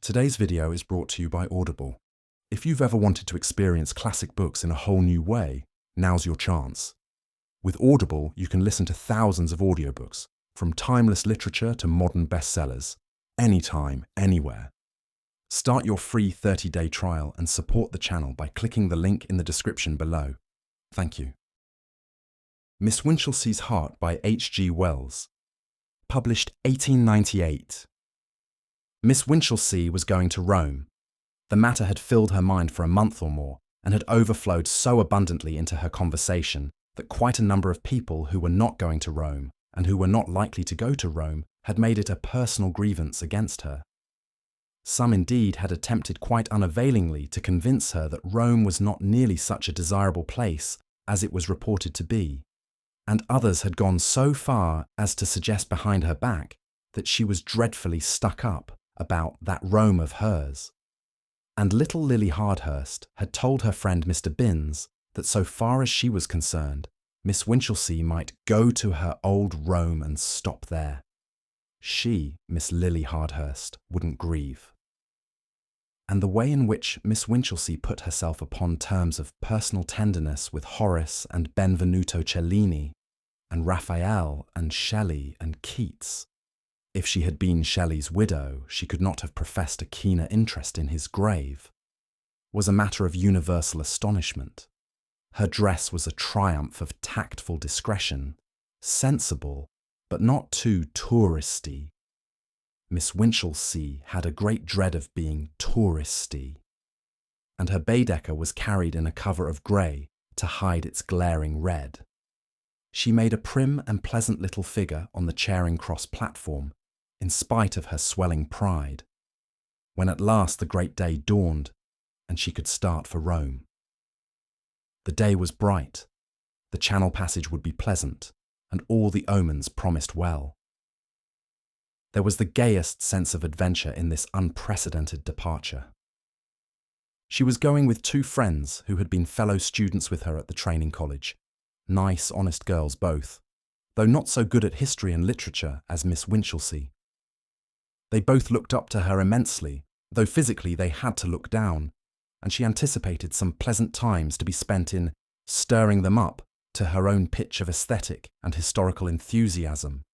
Today's video is brought to you by Audible. If you've ever wanted to experience classic books in a whole new way, now's your chance. With Audible, you can listen to thousands of audiobooks, from timeless literature to modern bestsellers, anytime, anywhere. Start your free 30-day trial and support the channel by clicking the link in the description below. Thank you. Miss Winchelsea's Heart by H.G. Wells. Published 1898. Miss Winchelsea was going to Rome. The matter had filled her mind for a month or more and had overflowed so abundantly into her conversation that quite a number of people who were not going to Rome and who were not likely to go to Rome had made it a personal grievance against her. Some indeed had attempted quite unavailingly to convince her that Rome was not nearly such a desirable place as it was reported to be, and others had gone so far as to suggest behind her back that she was dreadfully stuck up about that Rome of hers. And little Lily Hardhurst had told her friend Mr. Binns that so far as she was concerned, Miss Winchelsea might go to her old Rome and stop there. She, Miss Lily Hardhurst, wouldn't grieve. And the way in which Miss Winchelsea put herself upon terms of personal tenderness with Horace and Benvenuto Cellini, and Raphael and Shelley and Keats. If she had been Shelley's widow, she could not have professed a keener interest in his grave, was a matter of universal astonishment. Her dress was a triumph of tactful discretion, sensible, but not too touristy. Miss Winchelsea had a great dread of being touristy, and her Baedeker was carried in a cover of grey to hide its glaring red. She made a prim and pleasant little figure on the Charing Cross platform, in spite of her swelling pride, when at last the great day dawned and she could start for Rome. The day was bright, the Channel passage would be pleasant, and all the omens promised well. There was the gayest sense of adventure in this unprecedented departure. She was going with two friends who had been fellow students with her at the training college, nice, honest girls both, though not so good at history and literature as Miss Winchelsea. They both looked up to her immensely, though physically they had to look down, and she anticipated some pleasant times to be spent in stirring them up to her own pitch of aesthetic and historical enthusiasm.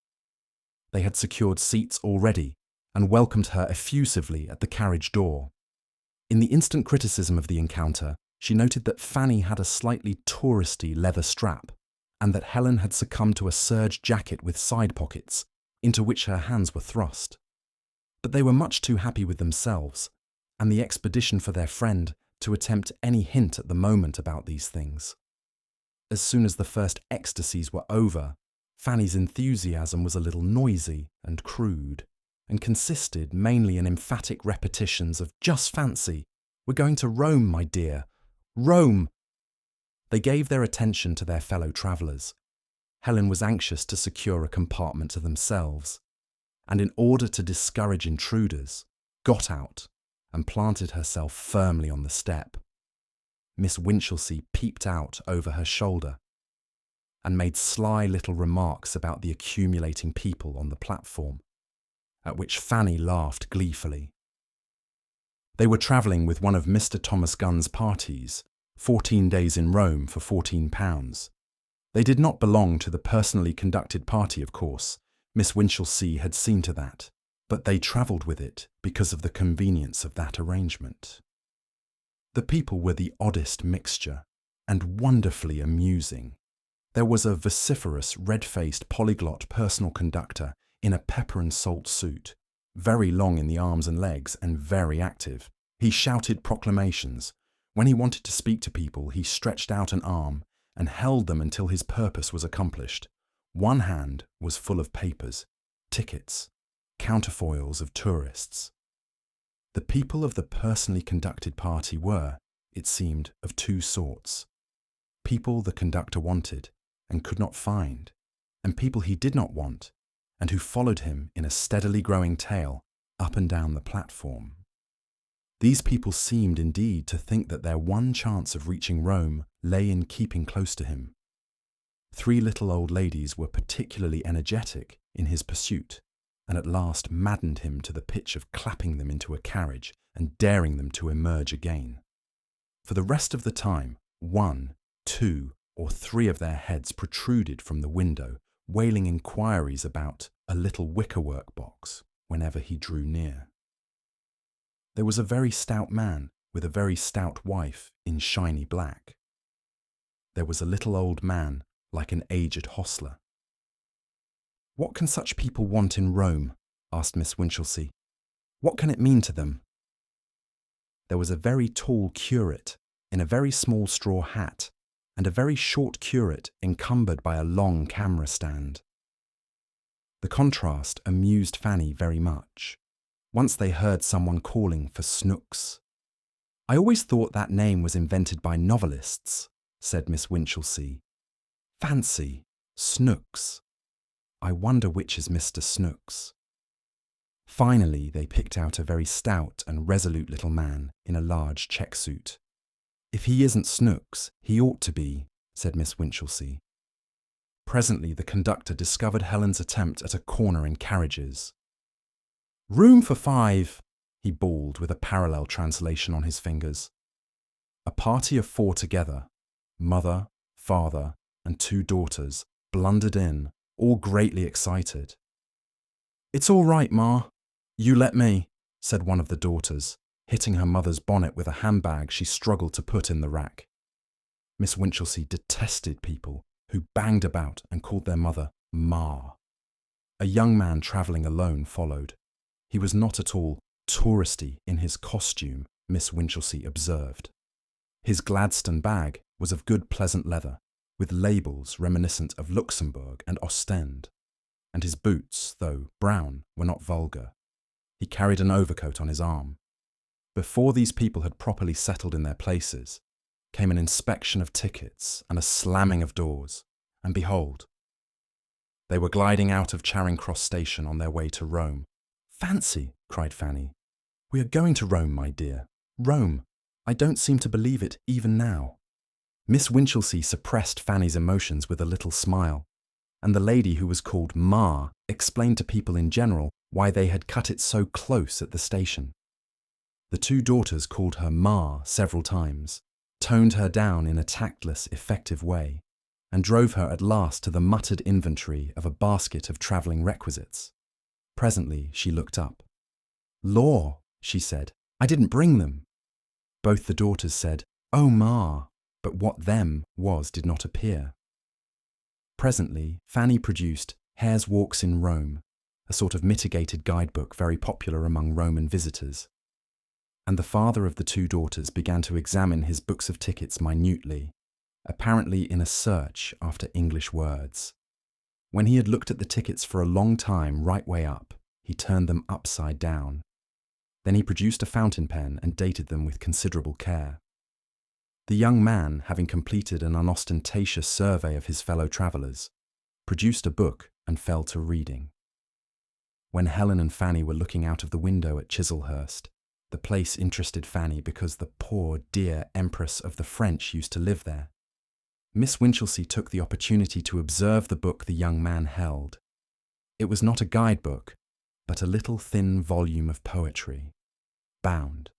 They had secured seats already and welcomed her effusively at the carriage door. In the instant criticism of the encounter, she noted that Fanny had a slightly touristy leather strap, and that Helen had succumbed to a serge jacket with side pockets, into which her hands were thrust. But they were much too happy with themselves, and the expedition for their friend, to attempt any hint at the moment about these things. As soon as the first ecstasies were over, Fanny's enthusiasm was a little noisy and crude, and consisted mainly in emphatic repetitions of "just fancy, we're going to Rome, my dear, Rome!" They gave their attention to their fellow travellers. Helen was anxious to secure a compartment to themselves, and in order to discourage intruders, got out and planted herself firmly on the step. Miss Winchelsea peeped out over her shoulder and made sly little remarks about the accumulating people on the platform, at which Fanny laughed gleefully. They were travelling with one of Mr. Thomas Gunn's parties, 14 days in Rome for £14. They did not belong to the personally conducted party, of course. Miss Winchelsea had seen to that, but they travelled with it because of the convenience of that arrangement. The people were the oddest mixture, and wonderfully amusing. There was a vociferous, red-faced, polyglot personal conductor in a pepper and salt suit, very long in the arms and legs and very active. He shouted proclamations. When he wanted to speak to people, he stretched out an arm and held them until his purpose was accomplished. One hand was full of papers, tickets, counterfoils of tourists. The people of the personally conducted party were, it seemed, of two sorts. People the conductor wanted and could not find, and people he did not want, and who followed him in a steadily growing tail up and down the platform. These people seemed indeed to think that their one chance of reaching Rome lay in keeping close to him. 3 little old ladies were particularly energetic in his pursuit, and at last maddened him to the pitch of clapping them into a carriage and daring them to emerge again. For the rest of the time, 1, 2, or 3 of their heads protruded from the window, wailing inquiries about a little wickerwork box whenever he drew near. There was a very stout man with a very stout wife in shiny black. There was a little old man like an aged hostler. "What can such people want in Rome?" asked Miss Winchelsea. "What can it mean to them?" There was a very tall curate in a very small straw hat, and a very short curate encumbered by a long camera stand. The contrast amused Fanny very much. Once they heard someone calling for Snooks. "I always thought that name was invented by novelists," said Miss Winchelsea. "Fancy, Snooks. I wonder which is Mr. Snooks." Finally, they picked out a very stout and resolute little man in a large check suit. "If he isn't Snooks, he ought to be," said Miss Winchelsea. Presently, the conductor discovered Helen's attempt at a corner in carriages. "Room for 5, he bawled with a parallel translation on his fingers. A party of 4 together, mother, father, and 2 daughters, blundered in, all greatly excited. "It's all right, Ma. You let me," said one of the daughters, hitting her mother's bonnet with a handbag she struggled to put in the rack. Miss Winchelsea detested people who banged about and called their mother Ma. A young man travelling alone followed. He was not at all touristy in his costume, Miss Winchelsea observed. His Gladstone bag was of good pleasant leather, with labels reminiscent of Luxembourg and Ostend, and his boots, though brown, were not vulgar. He carried an overcoat on his arm. Before these people had properly settled in their places, came an inspection of tickets and a slamming of doors, and behold, they were gliding out of Charing Cross station on their way to Rome. "Fancy," cried Fanny. "We are going to Rome, my dear. Rome. I don't seem to believe it even now." Miss Winchelsea suppressed Fanny's emotions with a little smile, and the lady who was called Ma explained to people in general why they had cut it so close at the station. The 2 daughters called her Ma several times, toned her down in a tactless, effective way, and drove her at last to the muttered inventory of a basket of travelling requisites. Presently she looked up. "Law," she said, "I didn't bring them." Both the daughters said, "Oh, Ma," but what them was did not appear. Presently Fanny produced Hare's Walks in Rome, a sort of mitigated guidebook very popular among Roman visitors, and the father of the 2 daughters began to examine his books of tickets minutely, apparently in a search after English words. When he had looked at the tickets for a long time right way up, he turned them upside down. Then he produced a fountain pen and dated them with considerable care. The young man, having completed an unostentatious survey of his fellow travellers, produced a book and fell to reading. When Helen and Fanny were looking out of the window at Chislehurst, the place interested Fanny because the poor, dear Empress of the French used to live there. Miss Winchelsea took the opportunity to observe the book the young man held. It was not a guidebook, but a little thin volume of poetry, bound.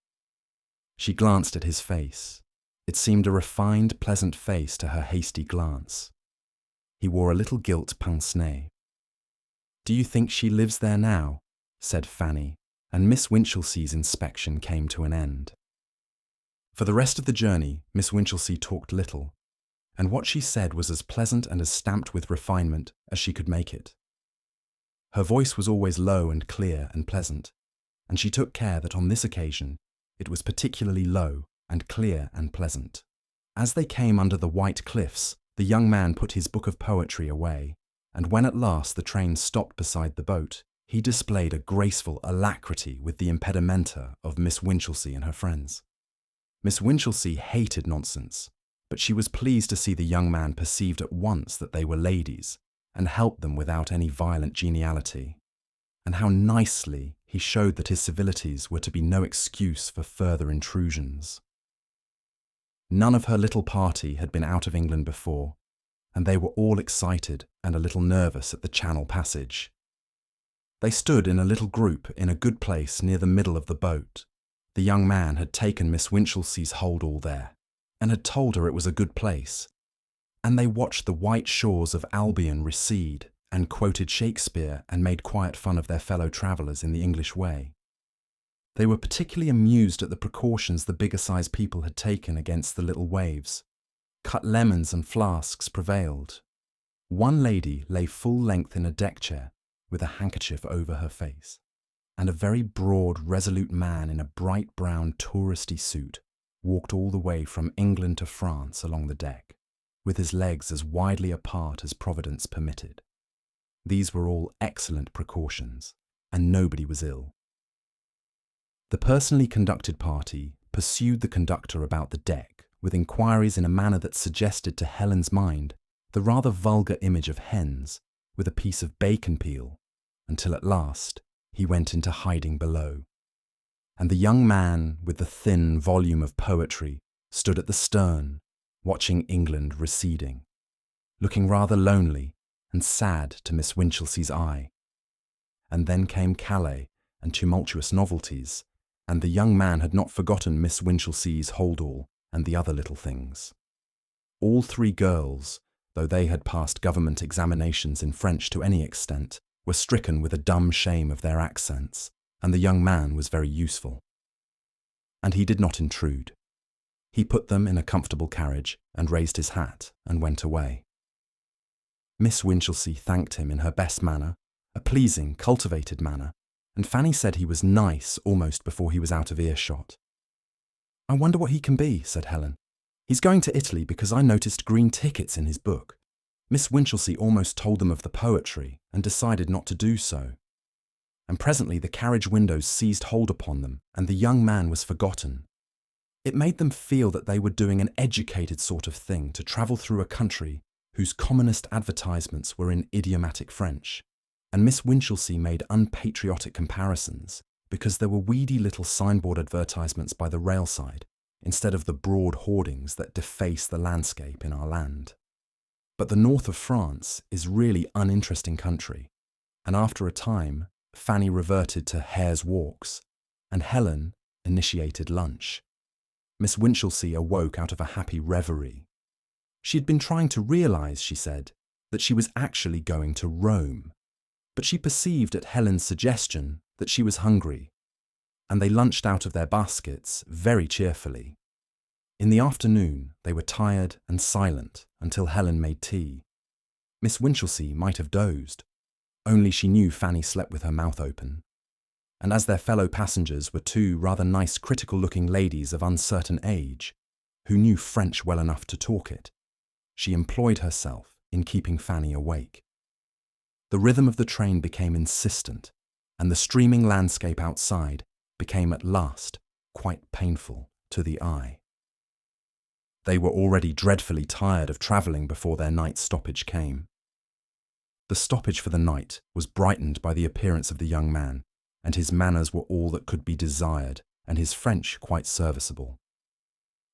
She glanced at his face. It seemed a refined, pleasant face to her hasty glance. He wore a little gilt pince-nez. "Do you think she lives there now?" said Fanny, and Miss Winchelsea's inspection came to an end. For the rest of the journey, Miss Winchelsea talked little, and what she said was as pleasant and as stamped with refinement as she could make it. Her voice was always low and clear and pleasant, and she took care that on this occasion it was particularly low and clear and pleasant. As they came under the white cliffs, the young man put his book of poetry away, and when at last the train stopped beside the boat, he displayed a graceful alacrity with the impedimenta of Miss Winchelsea and her friends. Miss Winchelsea hated nonsense, but she was pleased to see the young man perceived at once that they were ladies, and helped them without any violent geniality, and how nicely he showed that his civilities were to be no excuse for further intrusions. None of her little party had been out of England before, and they were all excited and a little nervous at the Channel passage. They stood in a little group in a good place near the middle of the boat. The young man had taken Miss Winchelsea's hold-all there, and had told her it was a good place. And they watched the white shores of Albion recede, and quoted Shakespeare and made quiet fun of their fellow travellers in the English way. They were particularly amused at the precautions the bigger-sized people had taken against the little waves. Cut lemons and flasks prevailed. One lady lay full length in a deck chair, with a handkerchief over her face, and a very broad, resolute man in a bright brown touristy suit walked all the way from England to France along the deck, with his legs as widely apart as Providence permitted. These were all excellent precautions, and nobody was ill. The personally conducted party pursued the conductor about the deck with inquiries in a manner that suggested to Helen's mind the rather vulgar image of hens with a piece of bacon peel, until at last he went into hiding below. And the young man with the thin volume of poetry stood at the stern, watching England receding, looking rather lonely and sad to Miss Winchelsea's eye. And then came Calais and tumultuous novelties, and the young man had not forgotten Miss Winchelsea's hold-all and the other little things. All three girls, though they had passed government examinations in French to any extent, were stricken with a dumb shame of their accents, and the young man was very useful. And he did not intrude. He put them in a comfortable carriage and raised his hat and went away. Miss Winchelsea thanked him in her best manner, a pleasing, cultivated manner, and Fanny said he was nice almost before he was out of earshot. "I wonder what he can be," said Helen. "He's going to Italy because I noticed green tickets in his book." Miss Winchelsea almost told them of the poetry and decided not to do so. And presently the carriage windows seized hold upon them, and the young man was forgotten. It made them feel that they were doing an educated sort of thing to travel through a country whose commonest advertisements were in idiomatic French, and Miss Winchelsea made unpatriotic comparisons because there were weedy little signboard advertisements by the railside instead of the broad hoardings that deface the landscape in our land. But the north of France is really uninteresting country, and after a time Fanny reverted to hare's walks, and Helen initiated lunch. Miss Winchelsea awoke out of a happy reverie. She had been trying to realise, she said, that she was actually going to Rome, but she perceived at Helen's suggestion that she was hungry, and they lunched out of their baskets very cheerfully. In the afternoon they were tired and silent until Helen made tea. Miss Winchelsea might have dozed, only she knew Fanny slept with her mouth open, and as their fellow passengers were two rather nice critical-looking ladies of uncertain age, who knew French well enough to talk it, she employed herself in keeping Fanny awake. The rhythm of the train became insistent, and the streaming landscape outside became at last quite painful to the eye. They were already dreadfully tired of travelling before their night stoppage came. The stoppage for the night was brightened by the appearance of the young man, and his manners were all that could be desired, and his French quite serviceable.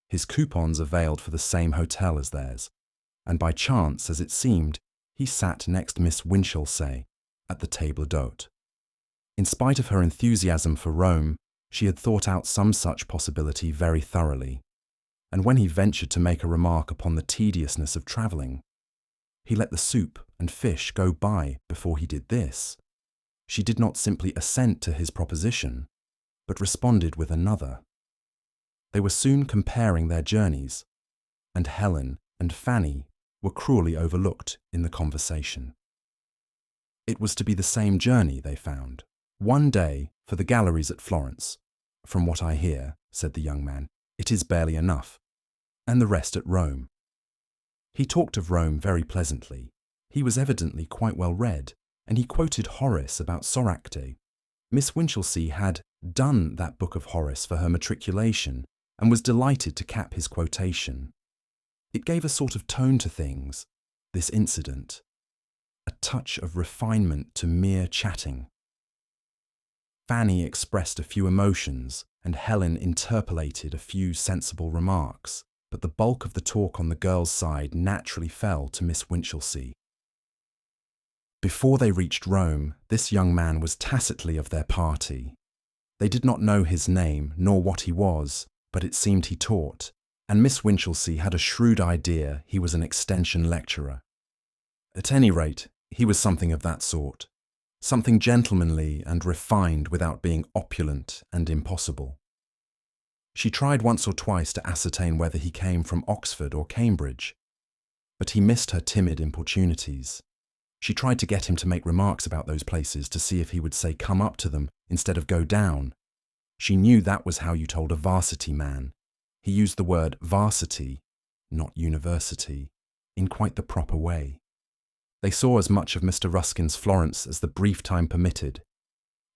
His coupons availed for the same hotel as theirs, and by chance, as it seemed, he sat next Miss Winchelsea at the table d'hôte. In spite of her enthusiasm for Rome, she had thought out some such possibility very thoroughly, and when he ventured to make a remark upon the tediousness of travelling, he let the soup and fish go by before he did this. She did not simply assent to his proposition, but responded with another. They were soon comparing their journeys, and Helen and Fanny were cruelly overlooked in the conversation. It was to be the same journey, they found. One day for the galleries at Florence. "From what I hear," said the young man, "it is barely enough, and the rest at Rome." He talked of Rome very pleasantly. He was evidently quite well read, and he quoted Horace about Soracte. Miss Winchelsea had done that book of Horace for her matriculation, and was delighted to cap his quotation. It gave a sort of tone to things, this incident, a touch of refinement to mere chatting. Fanny expressed a few emotions, and Helen interpolated a few sensible remarks, but the bulk of the talk on the girls' side naturally fell to Miss Winchelsea. Before they reached Rome, this young man was tacitly of their party. They did not know his name nor what he was, but it seemed he taught, and Miss Winchelsea had a shrewd idea he was an extension lecturer. At any rate, he was something of that sort, something gentlemanly and refined without being opulent and impossible. She tried once or twice to ascertain whether he came from Oxford or Cambridge, but he missed her timid importunities. She tried to get him to make remarks about those places to see if he would say come up to them instead of go down. She knew that was how you told a varsity man. He used the word varsity, not university, in quite the proper way. They saw as much of Mr. Ruskin's Florence as the brief time permitted.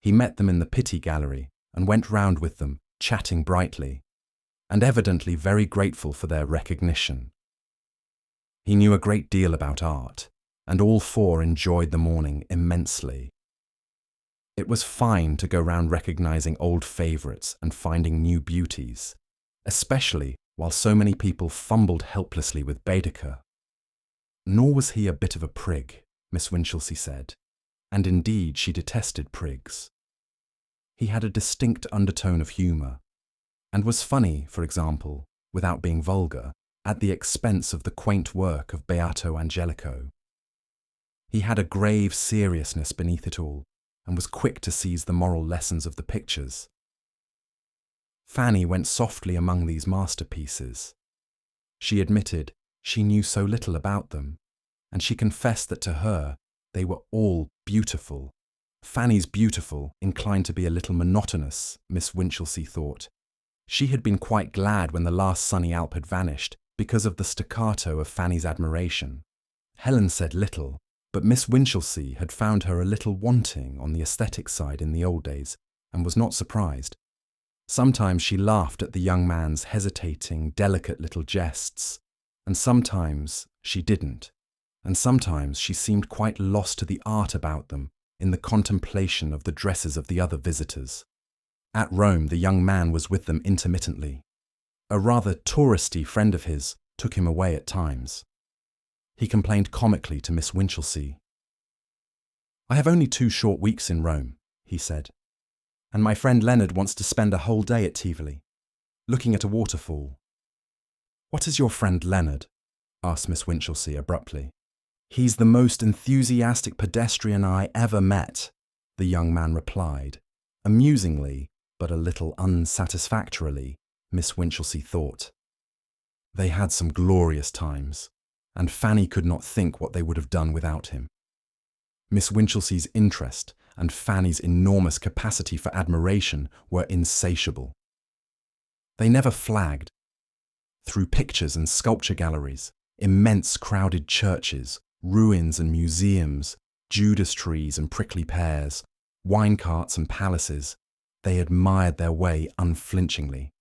He met them in the Pitti Gallery and went round with them, chatting brightly, and evidently very grateful for their recognition. He knew a great deal about art, and all four enjoyed the morning immensely. It was fine to go round recognizing old favourites and finding new beauties, especially while so many people fumbled helplessly with Baedeker. Nor was he a bit of a prig, Miss Winchelsea said, and indeed she detested prigs. He had a distinct undertone of humour, and was funny, for example, without being vulgar, at the expense of the quaint work of Beato Angelico. He had a grave seriousness beneath it all, and was quick to seize the moral lessons of the pictures. Fanny went softly among these masterpieces. She admitted she knew so little about them, and she confessed that to her they were all beautiful. Fanny's beautiful inclined to be a little monotonous, Miss Winchelsea thought. She had been quite glad when the last sunny Alp had vanished because of the staccato of Fanny's admiration. Helen said little, but Miss Winchelsea had found her a little wanting on the aesthetic side in the old days, and was not surprised. Sometimes she laughed at the young man's hesitating, delicate little jests, and sometimes she didn't, and sometimes she seemed quite lost to the art about them in the contemplation of the dresses of the other visitors. At Rome, the young man was with them intermittently. A rather touristy friend of his took him away at times. He complained comically to Miss Winchelsea. "I have only 2 short weeks in Rome," he said, "and my friend Leonard wants to spend a whole day at Tivoli, looking at a waterfall." "What is your friend Leonard?" asked Miss Winchelsea abruptly. "He's the most enthusiastic pedestrian I ever met," the young man replied, amusingly, but a little unsatisfactorily, Miss Winchelsea thought. They had some glorious times, and Fanny could not think what they would have done without him. Miss Winchelsea's interest and Fanny's enormous capacity for admiration were insatiable. They never flagged. Through pictures and sculpture galleries, immense crowded churches, ruins and museums, Judas trees and prickly pears, wine carts and palaces, they admired their way unflinchingly.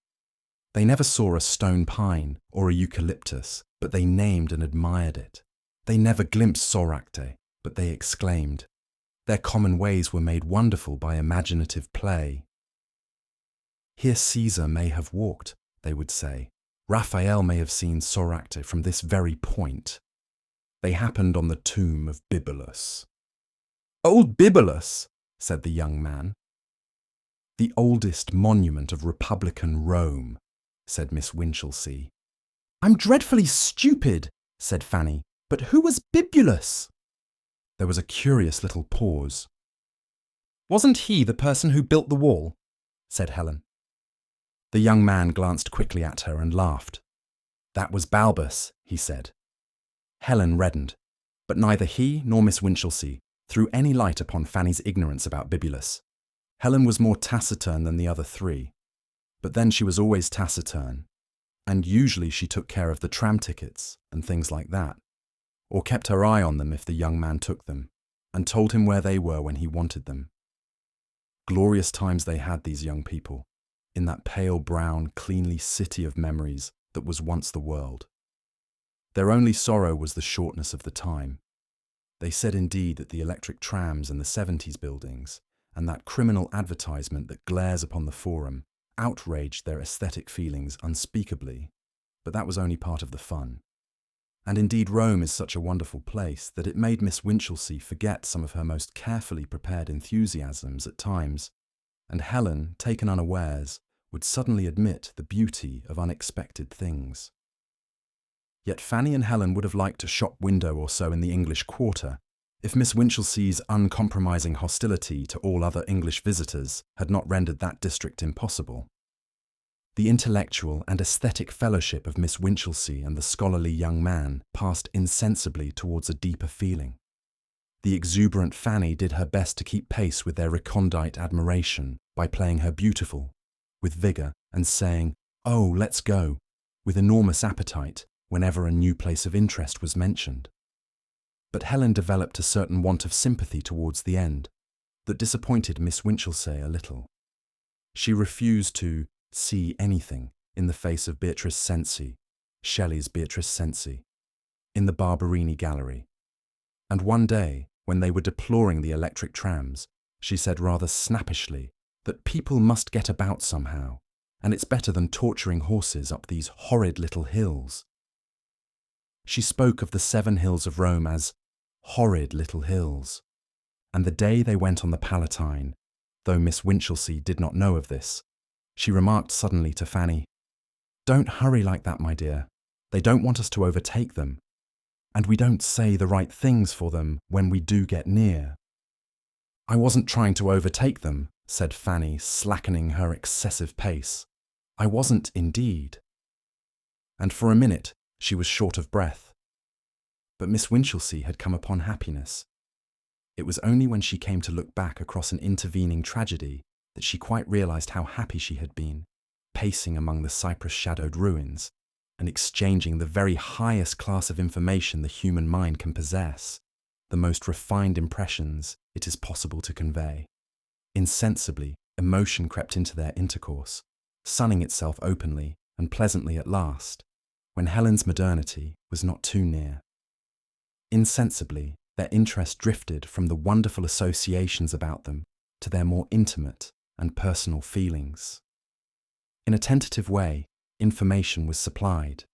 They never saw a stone pine or a eucalyptus, but they named and admired it. They never glimpsed Soracte, but they exclaimed. Their common ways were made wonderful by imaginative play. "Here Caesar may have walked," they would say. "Raphael may have seen Soracte from this very point. They happened on the tomb of Bibulus." "Old Bibulus," said the young man. "The oldest monument of Republican Rome," said Miss Winchelsea. "I'm dreadfully stupid," said Fanny, "but who was Bibulus?" There was a curious little pause. "Wasn't he the person who built the wall?" said Helen. The young man glanced quickly at her and laughed. "That was Balbus," he said. Helen reddened, but neither he nor Miss Winchelsea threw any light upon Fanny's ignorance about Bibulus. Helen was more taciturn than the other 3, but then she was always taciturn, and usually she took care of the tram tickets and things like that, or kept her eye on them if the young man took them, and told him where they were when he wanted them. Glorious times they had, these young people, in that pale brown, cleanly city of memories that was once the world. Their only sorrow was the shortness of the time. They said indeed that the electric trams in the 70s buildings and that criminal advertisement that glares upon the Forum outraged their aesthetic feelings unspeakably, but that was only part of the fun. And indeed Rome is such a wonderful place that it made Miss Winchelsea forget some of her most carefully prepared enthusiasms at times, and Helen, taken unawares, would suddenly admit the beauty of unexpected things. Yet Fanny and Helen would have liked a shop window or so in the English Quarter, if Miss Winchelsea's uncompromising hostility to all other English visitors had not rendered that district impossible. The intellectual and aesthetic fellowship of Miss Winchelsea and the scholarly young man passed insensibly towards a deeper feeling. The exuberant Fanny did her best to keep pace with their recondite admiration by playing her beautiful, with vigour, and saying, "Oh, let's go," with enormous appetite whenever a new place of interest was mentioned. But Helen developed a certain want of sympathy towards the end that disappointed Miss Winchelsea a little. She refused to see anything in the face of Beatrice Cenci, Shelley's Beatrice Cenci, in the Barberini Gallery. And one day, when they were deploring the electric trams, she said rather snappishly that people must get about somehow, and it's better than torturing horses up these horrid little hills. She spoke of the 7 hills of Rome as horrid little hills, and the day they went on the Palatine, though Miss Winchelsea did not know of this, she remarked suddenly to Fanny, "Don't hurry like that, my dear. They don't want us to overtake them, and we don't say the right things for them when we do get near." "I wasn't trying to overtake them," said Fanny, slackening her excessive pace. "I wasn't indeed." And for a minute she was short of breath. But Miss Winchelsea had come upon happiness. It was only when she came to look back across an intervening tragedy that she quite realised how happy she had been, pacing among the cypress-shadowed ruins, and exchanging the very highest class of information the human mind can possess, the most refined impressions it is possible to convey. Insensibly, emotion crept into their intercourse, sunning itself openly and pleasantly at last, when Helen's modernity was not too near. Insensibly, their interest drifted from the wonderful associations about them to their more intimate and personal feelings. In a tentative way, information was supplied.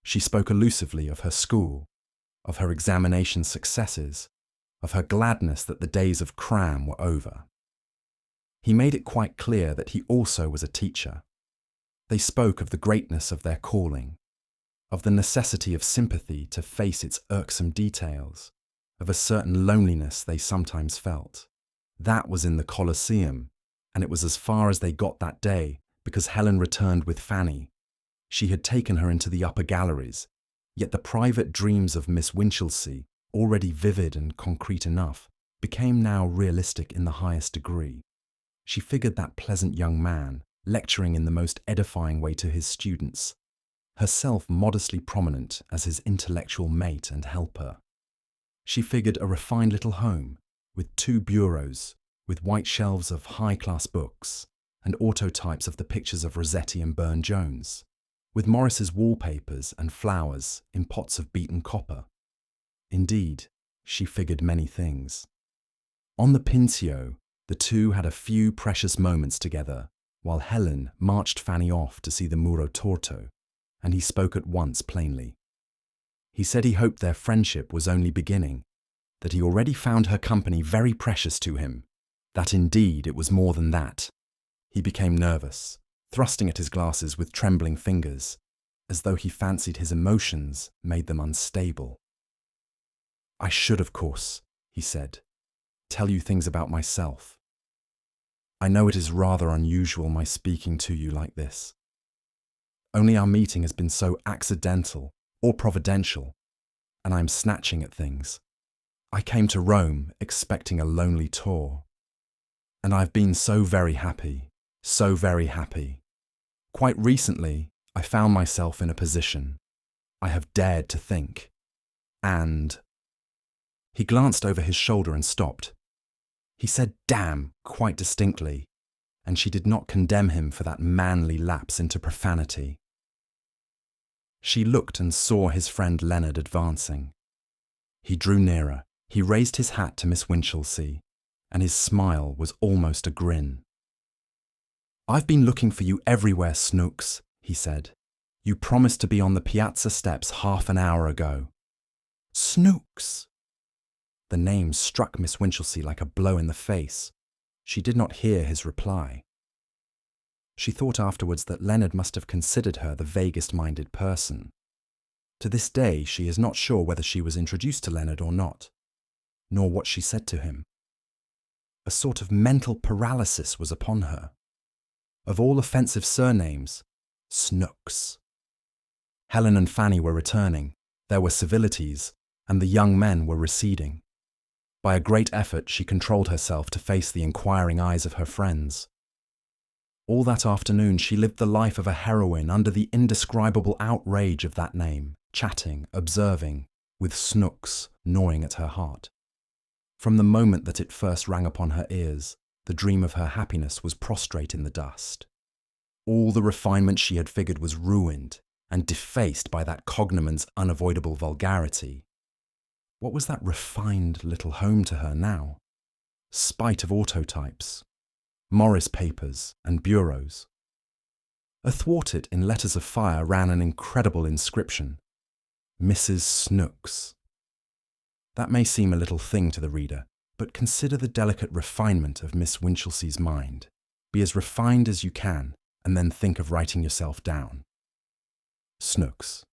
She spoke allusively of her school, of her examination successes, of her gladness that the days of cram were over. He made it quite clear that he also was a teacher. They spoke of the greatness of their calling, of the necessity of sympathy to face its irksome details, of a certain loneliness they sometimes felt. That was in the Colosseum, and it was as far as they got that day, because Helen returned with Fanny. She had taken her into the upper galleries, yet the private dreams of Miss Winchelsea, already vivid and concrete enough, became now realistic in the highest degree. She figured that pleasant young man, lecturing in the most edifying way to his students, herself modestly prominent as his intellectual mate and helper. She figured a refined little home, with 2 bureaus, with white shelves of high-class books, and autotypes of the pictures of Rossetti and Burne-Jones, with Morris's wallpapers and flowers in pots of beaten copper. Indeed, she figured many things. On the Pincio, the two had a few precious moments together, while Helen marched Fanny off to see the Muro Torto, and he spoke at once plainly. He said he hoped their friendship was only beginning, that he already found her company very precious to him, that indeed it was more than that. He became nervous, thrusting at his glasses with trembling fingers, as though he fancied his emotions made them unstable. "I should, of course," he said, "tell you things about myself. I know it is rather unusual my speaking to you like this. Only our meeting has been so accidental or providential, and I am snatching at things. I came to Rome expecting a lonely tour, and I've been so very happy, so very happy. Quite recently, I found myself in a position. I have dared to think. And..." He glanced over his shoulder and stopped. He said "damn" quite distinctly, and she did not condemn him for that manly lapse into profanity. She looked and saw his friend Leonard advancing. He drew nearer. He raised his hat to Miss Winchelsea, and his smile was almost a grin. "I've been looking for you everywhere, Snooks," he said. You promised to be on the piazza steps half an hour ago." "Snooks!" The name struck Miss Winchelsea like a blow in the face. She did not hear his reply. She thought afterwards that Leonard must have considered her the vaguest-minded person. To this day, she is not sure whether she was introduced to Leonard or not, nor what she said to him. A sort of mental paralysis was upon her. Of all offensive surnames, Snooks. Helen and Fanny were returning, there were civilities, and the young men were receding. By a great effort, she controlled herself to face the inquiring eyes of her friends. All that afternoon, she lived the life of a heroine under the indescribable outrage of that name, chatting, observing, with Snooks gnawing at her heart. From the moment that it first rang upon her ears, the dream of her happiness was prostrate in the dust. All the refinement she had figured was ruined and defaced by that cognomen's unavoidable vulgarity. What was that refined little home to her now? Spite of autotypes, Morris papers and bureaus. Athwart it in letters of fire ran an incredible inscription: Mrs. Snooks. That may seem a little thing to the reader, but consider the delicate refinement of Miss Winchelsea's mind. Be as refined as you can, and then think of writing yourself down. Snooks.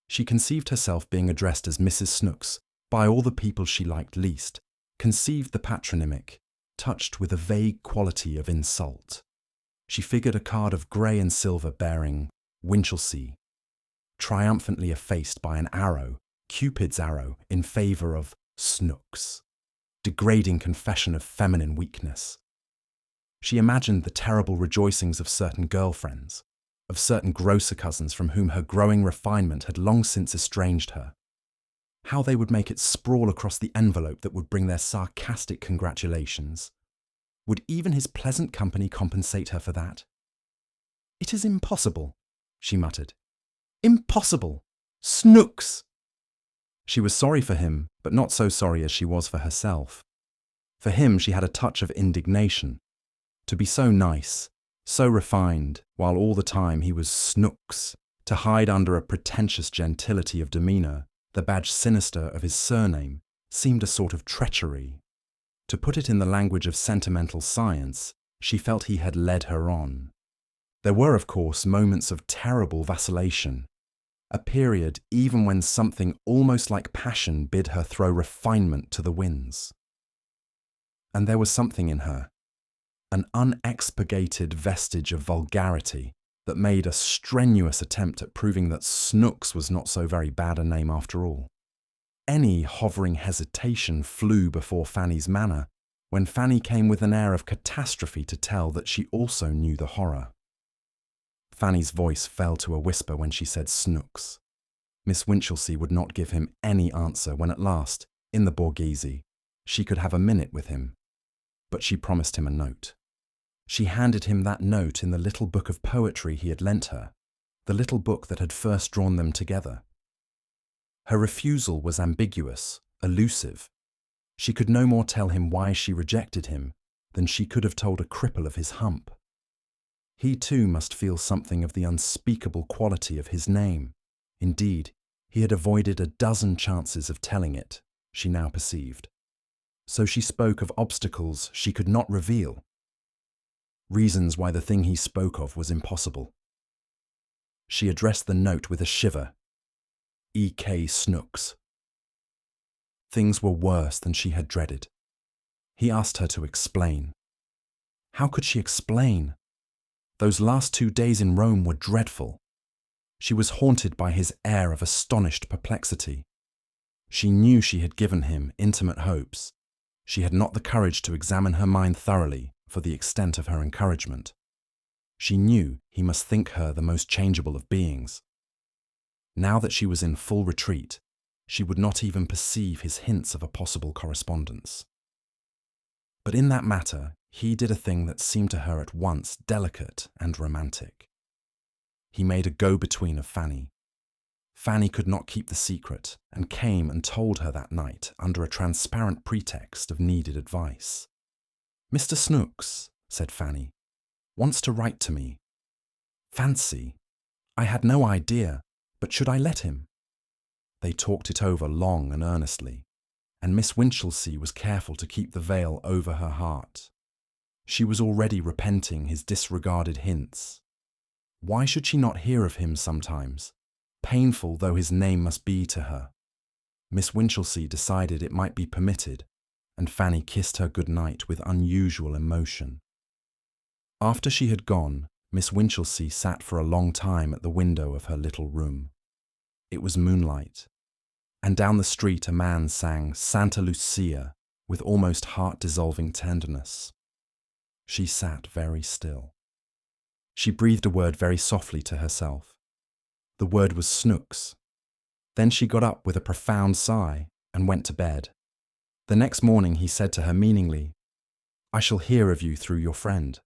She conceived herself being addressed as Mrs. Snooks by all the people she liked least, conceived the patronymic, touched with a vague quality of insult. She figured a card of grey and silver bearing Winchelsea, triumphantly effaced by an arrow, Cupid's arrow, in favour of Snooks, degrading confession of feminine weakness. She imagined the terrible rejoicings of certain girlfriends, of certain grocer cousins from whom her growing refinement had long since estranged her. How they would make it sprawl across the envelope that would bring their sarcastic congratulations. Would even his pleasant company compensate her for that? "It is impossible," she muttered. "Impossible! Snooks!" She was sorry for him, but not so sorry as she was for herself. For him, she had a touch of indignation. To be so nice, so refined, while all the time he was Snooks, to hide under a pretentious gentility of demeanour, the badge sinister of his surname, seemed a sort of treachery. To put it in the language of sentimental science, she felt he had led her on. There were, of course, moments of terrible vacillation, a period even when something almost like passion bid her throw refinement to the winds. And there was something in her, an unexpurgated vestige of vulgarity, that made a strenuous attempt at proving that Snooks was not so very bad a name after all. Any hovering hesitation flew before Fanny's manner when Fanny came with an air of catastrophe to tell that she also knew the horror. Fanny's voice fell to a whisper when she said Snooks. Miss Winchelsea would not give him any answer when at last, in the Borghese, she could have a minute with him. But she promised him a note. She handed him that note in the little book of poetry he had lent her, the little book that had first drawn them together. Her refusal was ambiguous, elusive. She could no more tell him why she rejected him than she could have told a cripple of his hump. He too must feel something of the unspeakable quality of his name. Indeed, he had avoided a dozen chances of telling it, she now perceived. So she spoke of obstacles she could not reveal, reasons why the thing he spoke of was impossible. She addressed the note with a shiver. E.K. Snooks. Things were worse than she had dreaded. He asked her to explain. How could she explain? Those last 2 days in Rome were dreadful. She was haunted by his air of astonished perplexity. She knew she had given him intimate hopes. She had not the courage to examine her mind thoroughly for the extent of her encouragement. She knew he must think her the most changeable of beings. Now that she was in full retreat, she would not even perceive his hints of a possible correspondence. But in that matter, he did a thing that seemed to her at once delicate and romantic. He made a go-between of Fanny. Fanny could not keep the secret, and came and told her that night under a transparent pretext of needed advice. "Mr. Snooks," said Fanny, "wants to write to me. Fancy, I had no idea, but should I let him? They talked it over long and earnestly, and Miss Winchelsea was careful to keep the veil over her heart. She was already repenting his disregarded hints. Why should she not hear of him sometimes, painful though his name must be to her? Miss Winchelsea decided it might be permitted, and Fanny kissed her good night with unusual emotion. After she had gone, Miss Winchelsea sat for a long time at the window of her little room. It was moonlight, and down the street a man sang Santa Lucia with almost heart-dissolving tenderness. She sat very still. She breathed a word very softly to herself. The word was Snooks. Then she got up with a profound sigh and went to bed. The next morning he said to her meaningly, "I shall hear of you through your friend."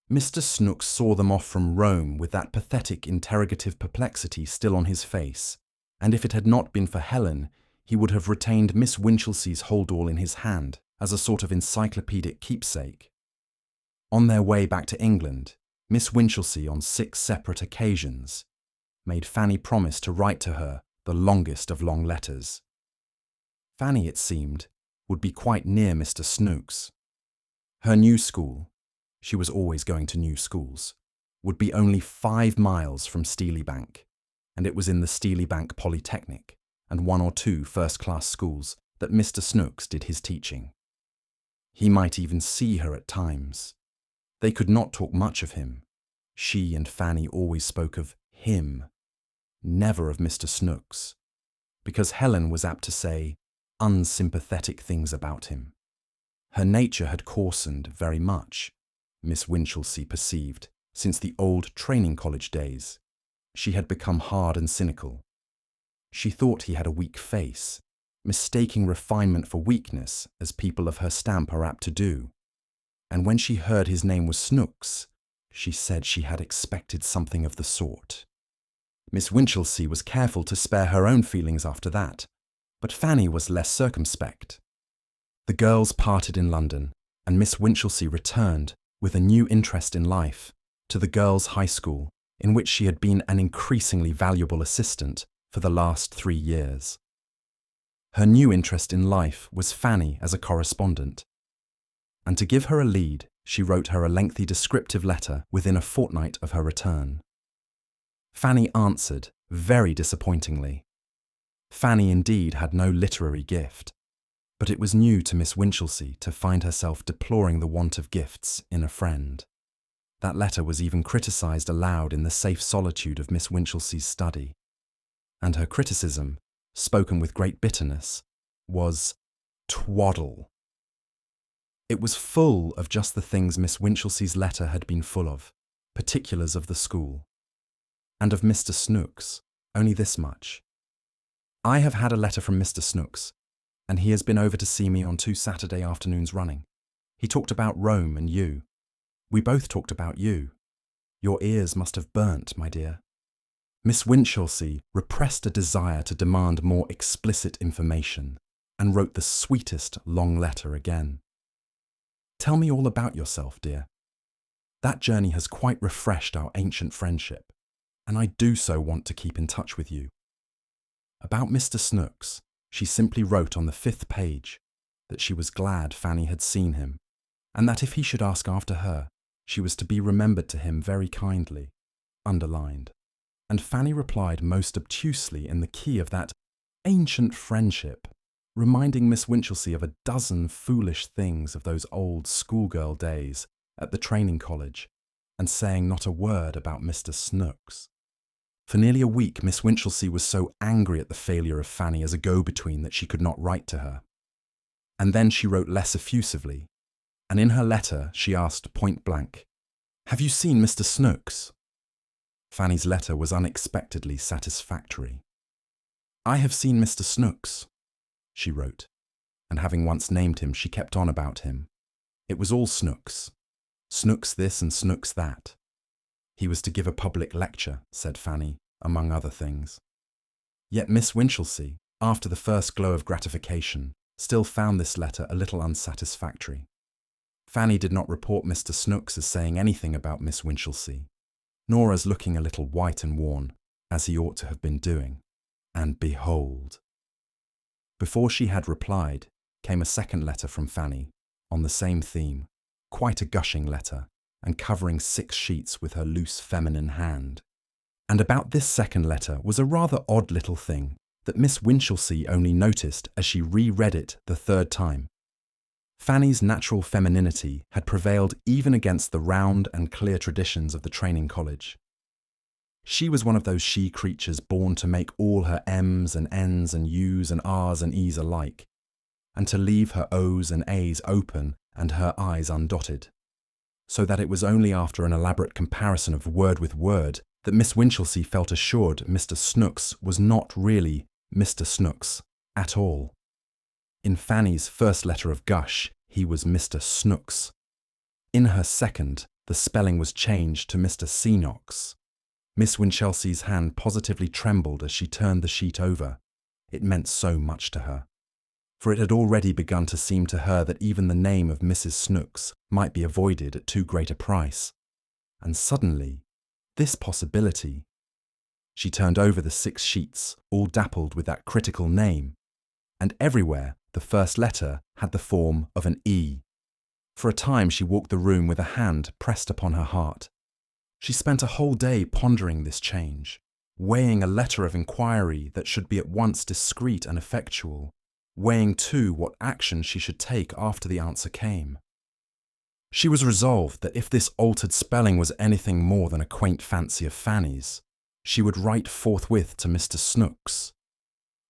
Mr. Snooks saw them off from Rome with that pathetic interrogative perplexity still on his face, and if it had not been for Helen, he would have retained Miss Winchelsea's hold-all in his hand as a sort of encyclopedic keepsake. On their way back to England, Miss Winchelsea, on 6 separate occasions, made Fanny promise to write to her the longest of long letters. Fanny, it seemed, would be quite near Mr. Snooks. Her new school, she was always going to new schools, would be only 5 miles from Steelybank, and it was in the Steelybank Polytechnic and 1 or 2 first-class schools that Mr. Snooks did his teaching. He might even see her at times. They could not talk much of him. She and Fanny always spoke of him, never of Mr. Snooks, because Helen was apt to say unsympathetic things about him. Her nature had coarsened very much, Miss Winchelsea perceived, since the old training college days. She had become hard and cynical. She thought he had a weak face, mistaking refinement for weakness, as people of her stamp are apt to do. And when she heard his name was Snooks, she said she had expected something of the sort. Miss Winchelsea was careful to spare her own feelings after that, but Fanny was less circumspect. The girls parted in London, and Miss Winchelsea returned, with a new interest in life, to the girls' high school, in which she had been an increasingly valuable assistant for the last 3 years. Her new interest in life was Fanny as a correspondent, and to give her a lead, she wrote her a lengthy descriptive letter within a fortnight of her return. Fanny answered, very disappointingly. Fanny indeed had no literary gift, but it was new to Miss Winchelsea to find herself deploring the want of gifts in a friend. That letter was even criticised aloud in the safe solitude of Miss Winchelsea's study, and her criticism, spoken with great bitterness, was twaddle. It was full of just the things Miss Winchelsea's letter had been full of, particulars of the school. And of Mr. Snooks, only this much. I have had a letter from Mr. Snooks, and he has been over to see me on 2 Saturday afternoons running. He talked about Rome and you. We both talked about you. Your ears must have burnt, my dear. Miss Winchelsea repressed a desire to demand more explicit information, and wrote the sweetest long letter again. Tell me all about yourself, dear. That journey has quite refreshed our ancient friendship, and I do so want to keep in touch with you. About Mr. Snooks, she simply wrote on the 5th page that she was glad Fanny had seen him, and that if he should ask after her, she was to be remembered to him very kindly, underlined. And Fanny replied most obtusely in the key of that ancient friendship, reminding Miss Winchelsea of a dozen foolish things of those old schoolgirl days at the training college, and saying not a word about Mr. Snooks. For nearly a week, Miss Winchelsea was so angry at the failure of Fanny as a go-between that she could not write to her. And then she wrote less effusively, and in her letter she asked point-blank, "Have you seen Mr. Snooks?" Fanny's letter was unexpectedly satisfactory. "I have seen Mr. Snooks," she wrote, and having once named him, she kept on about him. It was all Snooks. Snooks this and Snooks that. He was to give a public lecture, said Fanny, among other things. Yet Miss Winchelsea, after the first glow of gratification, still found this letter a little unsatisfactory. Fanny did not report Mr. Snooks as saying anything about Miss Winchelsea. Nora's looking a little white and worn, as he ought to have been doing. And behold! Before she had replied, came a second letter from Fanny, on the same theme, quite a gushing letter, and covering 6 sheets with her loose feminine hand. And about this second letter was a rather odd little thing that Miss Winchelsea only noticed as she reread it the 3rd time. Fanny's natural femininity had prevailed even against the round and clear traditions of the training college. She was one of those she creatures born to make all her M's and N's and U's and R's and E's alike, and to leave her O's and A's open and her I's undotted, so that it was only after an elaborate comparison of word with word that Miss Winchelsea felt assured Mr. Snooks was not really Mr. Snooks at all. In Fanny's first letter of gush, he was Mr. Snooks. In her second, the spelling was changed to Mr. Seanox. Miss Winchelsea's hand positively trembled as she turned the sheet over. It meant so much to her. For it had already begun to seem to her that even the name of Mrs. Snooks might be avoided at too great a price. And suddenly, this possibility. She turned over the 6 sheets, all dappled with that critical name, and everywhere the first letter had the form of an E. For a time she walked the room with a hand pressed upon her heart. She spent a whole day pondering this change, weighing a letter of inquiry that should be at once discreet and effectual, weighing too what action she should take after the answer came. She was resolved that if this altered spelling was anything more than a quaint fancy of Fanny's, she would write forthwith to Mr. Snooks.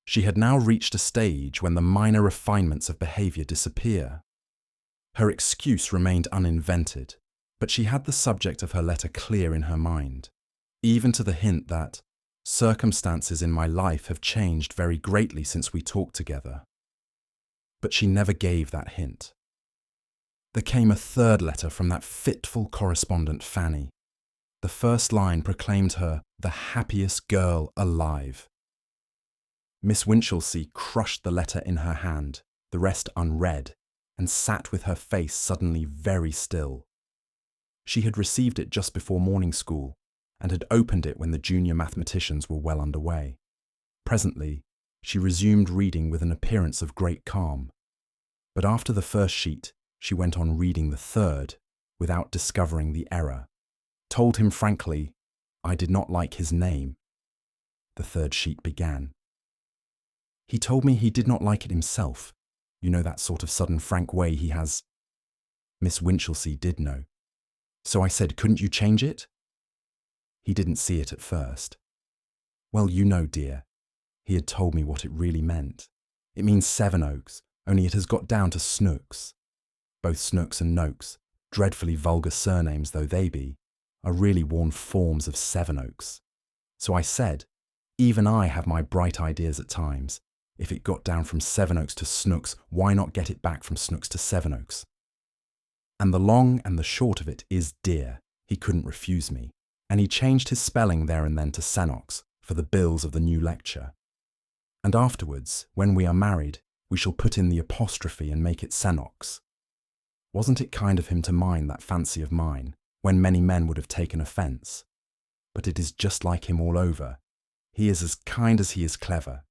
She had now reached a stage when the minor refinements of behaviour disappear. Her excuse remained uninvented, but she had the subject of her letter clear in her mind, even to the hint that circumstances in my life have changed very greatly since we talked together. But she never gave that hint. There came a 3rd letter from that fitful correspondent Fanny. The first line proclaimed her the happiest girl alive. Miss Winchelsea crushed the letter in her hand, the rest unread, and sat with her face suddenly very still. She had received it just before morning school, and had opened it when the junior mathematicians were well under way. Presently, she resumed reading with an appearance of great calm. But after the first sheet, she went on reading the 3rd, without discovering the error. Told him frankly, I did not like his name. The 3rd sheet began. He told me he did not like it himself. You know that sort of sudden frank way he has. Miss Winchelsea did know. So I said, couldn't you change it? He didn't see it at first. Well, you know, dear. He had told me what it really meant. It means Sevenoaks, only it has got down to Snooks. Both Snooks and Noakes, dreadfully vulgar surnames though they be, are really worn forms of Sevenoaks. So I said, even I have my bright ideas at times. If it got down from Sevenoaks to Snooks, why not get it back from Snooks to Sevenoaks? And the long and the short of it is, dear, he couldn't refuse me, and he changed his spelling there and then to Senox for the bills of the new lecture. And afterwards, when we are married, we shall put in the apostrophe and make it Senox. Wasn't it kind of him to mind that fancy of mine, when many men would have taken offence? But it is just like him all over. He is as kind as he is clever,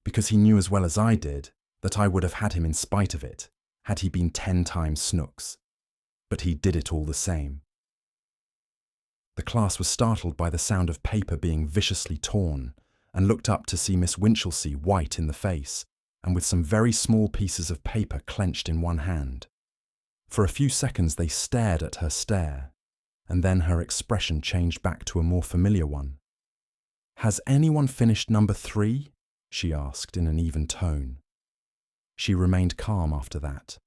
because he knew as well as I did that I would have had him in spite of it, had he been 10 times Snooks. But he did it all the same. The class was startled by the sound of paper being viciously torn, and looked up to see Miss Winchelsea white in the face, and with some very small pieces of paper clenched in one hand. For a few seconds they stared at her stare, and then her expression changed back to a more familiar one. Has anyone finished number 3? She asked in an even tone. She remained calm after that.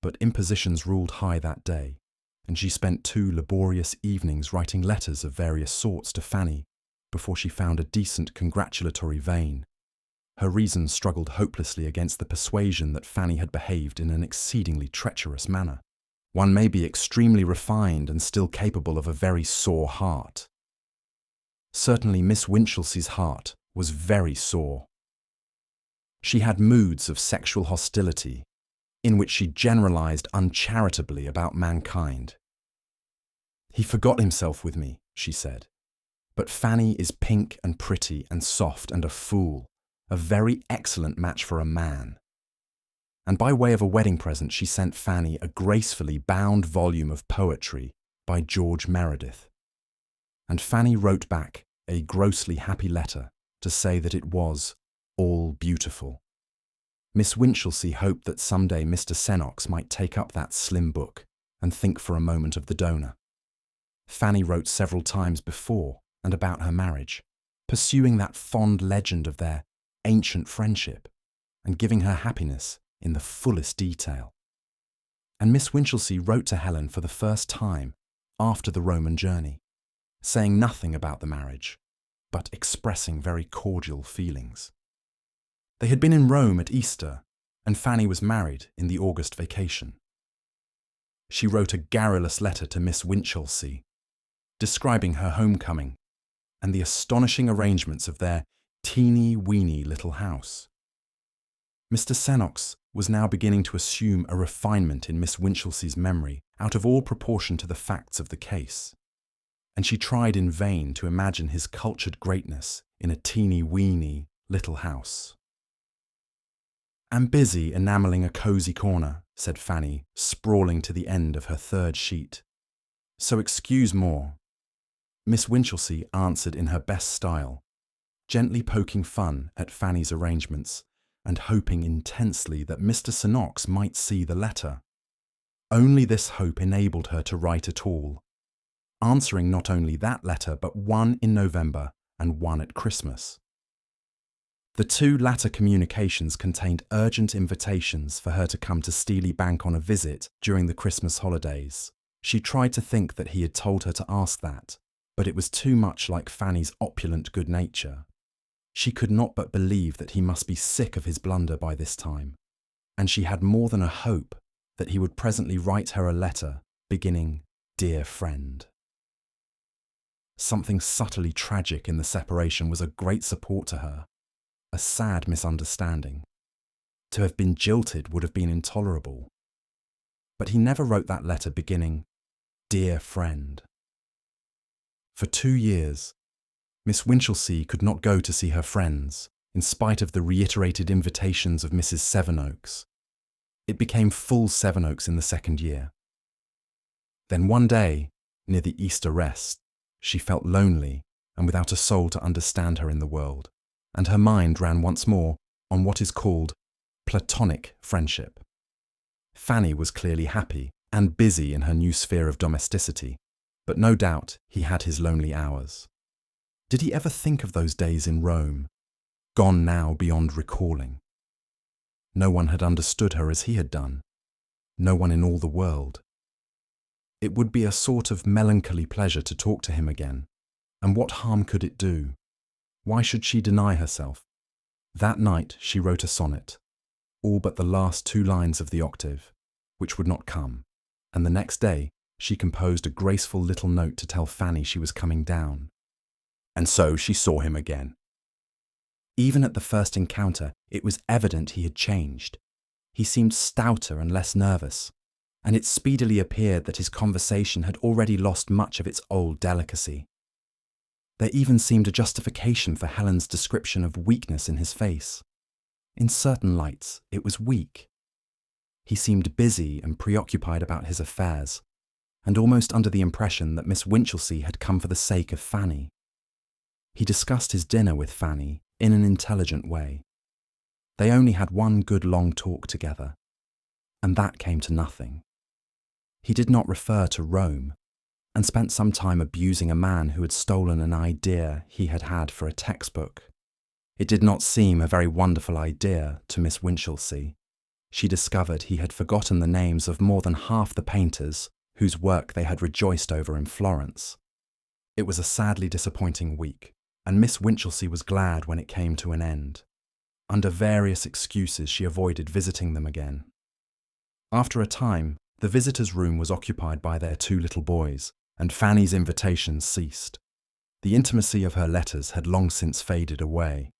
But impositions ruled high that day, and she spent 2 laborious evenings writing letters of various sorts to Fanny before she found a decent congratulatory vein. Her reason struggled hopelessly against the persuasion that Fanny had behaved in an exceedingly treacherous manner. One may be extremely refined and still capable of a very sore heart. Certainly Miss Winchelsea's heart was very sore. She had moods of sexual hostility, in which she generalized uncharitably about mankind. "He forgot himself with me," she said. "But Fanny is pink and pretty and soft and a fool, a very excellent match for a man." And by way of a wedding present, she sent Fanny a gracefully bound volume of poetry by George Meredith. And Fanny wrote back a grossly happy letter to say that it was all beautiful. Miss Winchelsea hoped that someday Mr. Sennox might take up that slim book and think for a moment of the donor. Fanny wrote several times before and about her marriage, pursuing that fond legend of their ancient friendship and giving her happiness in the fullest detail. And Miss Winchelsea wrote to Helen for the first time after the Roman journey, saying nothing about the marriage, but expressing very cordial feelings. They had been in Rome at Easter, and Fanny was married in the August vacation. She wrote a garrulous letter to Miss Winchelsea, describing her homecoming and the astonishing arrangements of their teeny-weeny little house. Mr. Sennox was now beginning to assume a refinement in Miss Winchelsea's memory out of all proportion to the facts of the case, and she tried in vain to imagine his cultured greatness in a teeny-weeny little house. "I'm busy enamelling a cosy corner," said Fanny, sprawling to the end of her third sheet. "So excuse more." Miss Winchelsea answered in her best style, gently poking fun at Fanny's arrangements and hoping intensely that Mr. Sennox might see the letter. Only this hope enabled her to write at all, answering not only that letter but one in November and one at Christmas. The two latter communications contained urgent invitations for her to come to Steely Bank on a visit during the Christmas holidays. She tried to think that he had told her to ask that, but it was too much like Fanny's opulent good nature. She could not but believe that he must be sick of his blunder by this time, and she had more than a hope that he would presently write her a letter beginning, "Dear friend." Something subtly tragic in the separation was a great support to her, a sad misunderstanding. To have been jilted would have been intolerable. But he never wrote that letter beginning, "Dear friend." For 2 years, Miss Winchelsea could not go to see her friends, in spite of the reiterated invitations of Mrs. Sevenoaks. It became full Sevenoaks in the second year. Then one day, near the Easter rest, she felt lonely and without a soul to understand her in the world, and her mind ran once more on what is called platonic friendship. Fanny was clearly happy and busy in her new sphere of domesticity, but no doubt he had his lonely hours. Did he ever think of those days in Rome, gone now beyond recalling? No one had understood her as he had done, no one in all the world. It would be a sort of melancholy pleasure to talk to him again, and what harm could it do? Why should she deny herself? That night she wrote a sonnet, all but the last 2 lines of the octave, which would not come, and the next day she composed a graceful little note to tell Fanny she was coming down. And so she saw him again. Even at the first encounter, it was evident he had changed. He seemed stouter and less nervous, and it speedily appeared that his conversation had already lost much of its old delicacy. There even seemed a justification for Helen's description of weakness in his face. In certain lights, it was weak. He seemed busy and preoccupied about his affairs, and almost under the impression that Miss Winchelsea had come for the sake of Fanny. He discussed his dinner with Fanny in an intelligent way. They only had one good long talk together, and that came to nothing. He did not refer to Rome, and spent some time abusing a man who had stolen an idea he had had for a textbook. It did not seem a very wonderful idea to Miss Winchelsea. She discovered he had forgotten the names of more than half the painters whose work they had rejoiced over in Florence. It was a sadly disappointing week, and Miss Winchelsea was glad when it came to an end. Under various excuses, she avoided visiting them again. After a time, the visitors' room was occupied by their 2 little boys, and Fanny's invitations ceased. The intimacy of her letters had long since faded away.